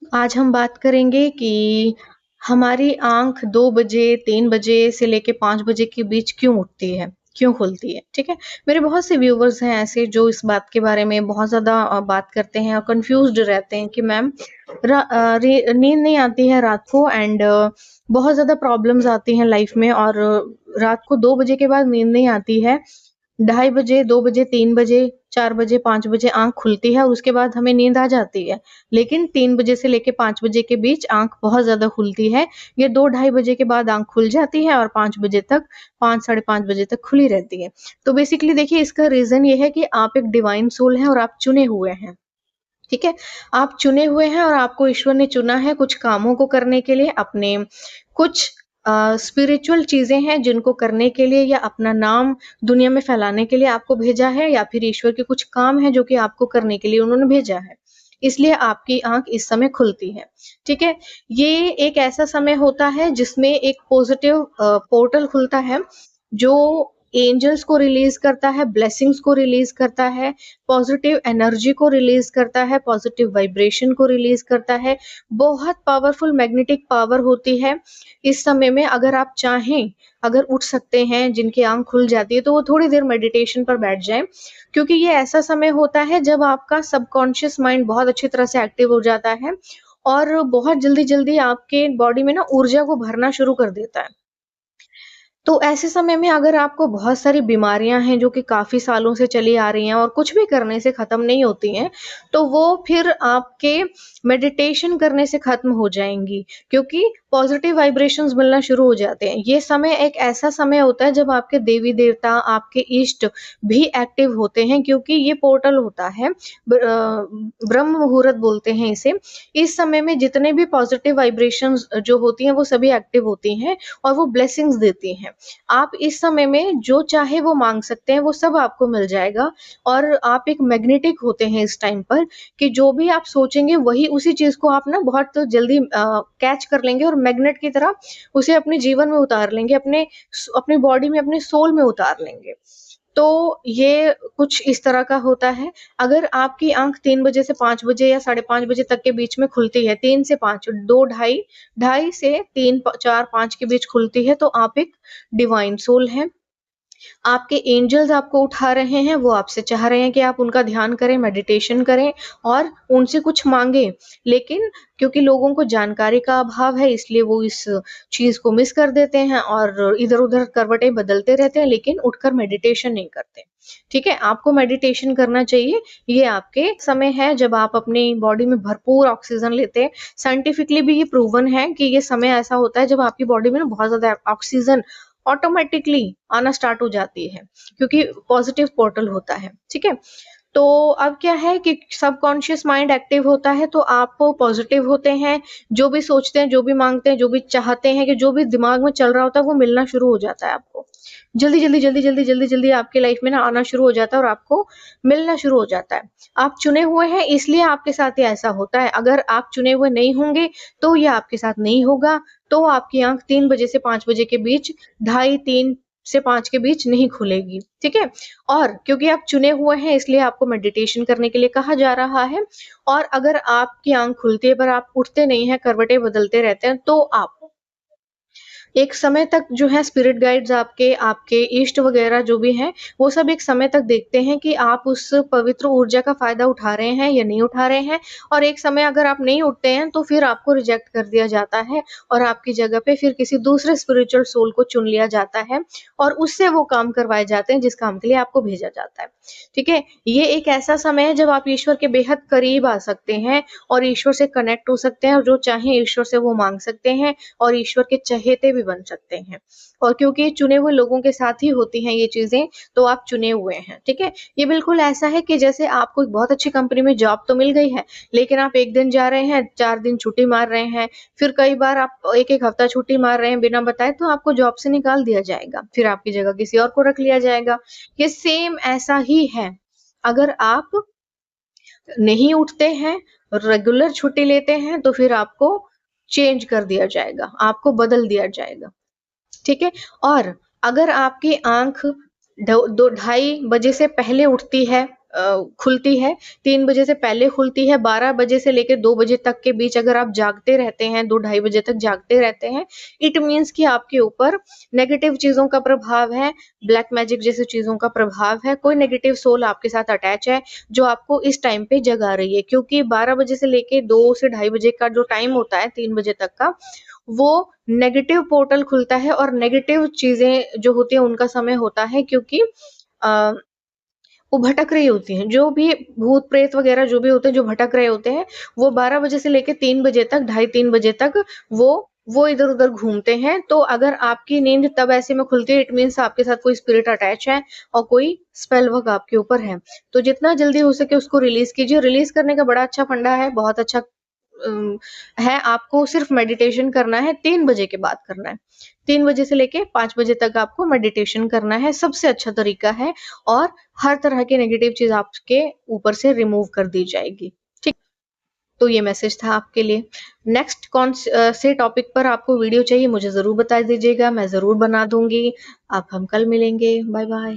आज हम बात करेंगे कि हमारी आँख 2 बजे, 3 बजे से लेके 5 बजे के बीच क्यों उठती है, क्यों खुलती है, ठीक है? मेरे बहुत से व्यूअर्स हैं ऐसे जो इस बात के बारे में बहुत ज़्यादा बात करते हैं और कन्फ्यूज़्ड रहते हैं कि मैम नींद नहीं आती है रात को एंड बहुत ज़्यादा प्रॉब्लम्स आती हैं लाइफ़ में और रात को 2 बजे के बाद नींद नहीं आती है। ढाई बजे, 2 बजे, 3 बजे, 4 बजे, 5 बजे आँख खुलती है और उसके बाद हमें नींद आ जाती है। लेकिन 3 बजे से लेके 5 बजे के बीच आँख बहुत ज़्यादा खुलती है। ये 2 ढाई बजे के बाद आँख खुल जाती है और 5 बजे तक 5 साढ़े 5 बजे तक खुली रहती है। तो बेसिकली देखिए इसका रीज़न ये है कि आप एक डिवाइन सोल हैं और आप चुने हुए हैं। ठीक है? आप चुने हुए हैं और आपको ईश्वर ने चुना है कुछ कामों को करने के लिए, अपने कुछ स्पिरिचुअल चीज़ें हैं जिनको करने के लिए या अपना नाम दुनिया में फैलाने के लिए आपको भेजा है या फिर ईश्वर के कुछ काम हैं जो कि आपको करने के लिए उन्होंने भेजा है। इसलिए आपकी आँख इस समय खुलती है, ठीक है? ये एक ऐसा समय होता है जिसमें एक पॉज़िटिव पोर्टल खुलता है, जो एंजल्स को रिलीज़ करता है, ब्लेसिंग्स को रिलीज़ करता है, पॉजिटिव एनर्जी को रिलीज़ करता है, पॉजिटिव वाइब्रेशन को रिलीज़ करता है। बहुत पावरफुल मैग्नेटिक पावर होती है। इस समय में अगर आप चाहें, अगर उठ सकते हैं, जिनकी आँख खुल जाती है, तो वो थोड़ी देर मेडिटेशन पर बैठ जाएँ, क्योंकि ये ऐसा समय होता है जब आपका सबकॉन्शियस माइंड बहुत अच्छी तरह से एक्टिव हो जाता है और बहुत जल्दी-जल्दी आपके बॉडी में ना ऊर्जा को भरना शुरू कर देता है। तो ऐसे समय में अगर आपको बहुत सारी बीमारियाँ हैं जो कि काफ़ी सालों से चली आ रही हैं और कुछ भी करने से ख़त्म नहीं होती हैं, तो वो फिर आपके मेडिटेशन करने से ख़त्म हो जाएँगी, क्योंकि पॉज़िटिव वाइब्रेशंस मिलना शुरू हो जाते हैं। ये समय एक ऐसा समय होता है जब आपके देवी-देवता, आपके इष्ट भी एक्टिव होते हैं, क्योंकि ये पोर्टल होता है ब्रह्म मुहूर्त बोलते हैं इसे। इस समय में जितने भी पॉज़िटिव वाइब्रेशंस जो होती हैं वो सभी एक्टिव होती हैं और वो ब्लेसिंग्स देती हैं। आप इस समय में जो चाहे वो माँग सकते हैं, वो सब आपको मिल जाएगा और आप एक मैग्नेटिक होते हैं इस टाइम पर कि जो भी आप सोचेंगे वही उसी चीज़ को आप ना बहुत जल्दी कैच कर लेंगे और मैग्नेट की तरह उसे अपने जीवन में उतार लेंगे, अपनी बॉडी में, अपने सोल में उतार लेंगे। तो ये कुछ इस तरह का होता है। अगर आपकी आँख 3 बजे से 5 बजे या साढ़े 5 बजे तक के बीच में खुलती है, 3 से 5, 2 ढाई, ढाई से 3 प 4-5 के बीच खुलती है, तो आप एक डिवाइन सोल हैं। आपके एंजल्स आपको उठा रहे हैं, वो आपसे चाह रहे हैं कि आप उनका ध्यान करें, मेडिटेशन करें और उनसे कुछ माँगे। लेकिन क्योंकि लोगों को जानकारी का अभाव है, इसलिए वो इस चीज़ को मिस कर देते हैं और इधर-उधर करवटें बदलते रहते हैं, लेकिन उठकर मेडिटेशन नहीं करते। ठीक है? आपको मेडिटेशन करना चाहिए। ये आपके समय है जब आप अपनी बॉडी में भरपूर ऑक्सीजन लेते हैं। साइंटिफिकली भी ये प्रूवन है कि ये समय ऐसा होता है जब आपकी बॉडी में ना बहुत ज़्यादा ऑक्सीजन ऑटोमेटिकली आना स्टार्ट हो जाती है, क्योंकि पॉजिटिव पोर्टल होता है, ठीक है? तो अब क्या है कि सबकॉन्शियस माइंड एक्टिव होता है तो आप पॉजिटिव होते हैं, जो भी सोचते हैं, जो भी माँगते हैं, जो भी चाहते हैं कि जो भी दिमाग में चल रहा होता है वो मिलना शुरू हो जाता है आपको। जल्दी-जल्दी आपकी लाइफ में ना आना शुरू हो जाता है और आपको मिलना शुरू हो जाता है। आप चुने हुए हैं इसलिए आपके साथ ये ऐसा होता है, अगर आप चुने हुए नहीं होंगे तो ये आपके साथ नहीं होगा, तो आपकी आँख 3 बजे से 5 बजे के बीच, ढाई 3 से 5 के बीच नहीं खुलेगी, ठीक है? और क्योंकि आप चुने हुए हैं इसलिए आपको मेडिटेशन करने के लिए कहा जा रहा है और अगर आपकी आँख खुलती है पर आप उठते नहीं हैं, करवटें बदलते रहते हैं, तो आप एक समय तक जो है स्पिरिट गाइड्स आपके, आपके इष्ट वगैरह जो भी हैं, वो सब एक समय तक देखते हैं कि आप उस पवित्र ऊर्जा का फ़ायदा उठा रहे हैं या नहीं उठा रहे हैं और एक समय अगर आप नहीं उठते हैं, तो फिर आपको रिजेक्ट कर दिया जाता है और आपकी जगह पे फिर किसी दूसरे स्पिरिचुअल सोल को चुन लिया जाता है और उससे वो काम करवाए जाते हैं जिस काम के लिए आपको भेजा जाता है। ठीक है? ये एक ऐसा समय है जब आप ईश्वर के बेहद करीब आ सकते हैं और ईश्वर से कनेक्ट हो सकते हैं और जो चाहें ईश्वर से वो माँग सकते हैं और ईश्वर के चहेते भी बन सकते हैं। और क्योंकि चुने हुए लोगों के साथ ही होती हैं ये चीज़ें, तो आप चुने हुए हैं, ठीक है? ये बिल्कुल ऐसा है कि जैसे आपको एक बहुत अच्छी कंपनी में जॉब तो मिल गई है, लेकिन आप 1 दिन जा रहे हैं, 4 दिन छुट्टी मार रहे हैं, फिर कई बार आप 1-1 हफ्ता छुट्टी मार रहे हैं बिना बताए, तो आपको जॉब से निकाल दिया जाएगा। फिर आपकी जगह किसी और को रख लिया जाएगा। ये सेम ऐसा ही है। अगर आप नहीं उठते हैं, रेगुलर छुट्टी लेते हैं, तो फिर आपको चेंज कर दिया जाएगा, आपको बदल दिया जाएगा, ठीक है? और अगर आपकी आँख ढ दो ढाई बजे से पहले उठती है, खुलती है, 3 बजे से पहले खुलती है, 12 बजे से लेके 2 बजे तक के बीच अगर आप जागते रहते हैं, 2 ढाई बजे तक जागते रहते हैं, इट मीन्स कि आपके ऊपर नेगेटिव चीज़ों का प्रभाव है, ब्लैक मैजिक जैसी चीज़ों का प्रभाव है, कोई नेगेटिव सोल आपके साथ अटैच है, जो आपको इस टाइम पे जगा रही है। क्योंकि 12 बजे से लेके 2 से ढाई बजे का जो टाइम होता है, 3 बजे तक का, वो नेगेटिव पोर्टल खुलता है और नेगेटिव चीज़ें जो होती हैं उनका समय होता है, क्योंकि अ, वो भटक रही होती हैं। जो भी भूत-प्रेत वगैरह जो भी होते हैं, जो भटक रहे होते हैं, वो 12 बजे से लेके 3 बजे तक, ढाई 3 बजे तक वो वो इधर-उधर घूमते हैं। तो अगर आपकी नींद तब ऐसे में खुलती है, इट मीन्स आपके साथ कोई स्पिरिट अटैच है और कोई स्पेल वर्क आपके ऊपर है। तो जितना जल्दी हो सके उसको रिलीज़ कीजिए। रिलीज़ करने का बड़ा अच्छा फंडा है, बहुत अच्छा है। आपको सिर्फ़ मेडिटेशन करना है, 3 बजे के बाद करना है। 3 बजे से लेके 5 बजे तक आपको मेडिटेशन करना है, सबसे अच्छा तरीका है और हर तरह की नेगेटिव चीज़ आपके ऊपर से रिमूव कर दी जाएगी। ठीक? तो ये मैसेज था आपके लिए। नेक्स्ट से टॉपिक पर आपको वीडियो चाहिए मुझे ज़रूर बता दीजिएगा, मैं ज़रूर बना दूँगी। अब हम कल मिलेंगे। बाय-बाय।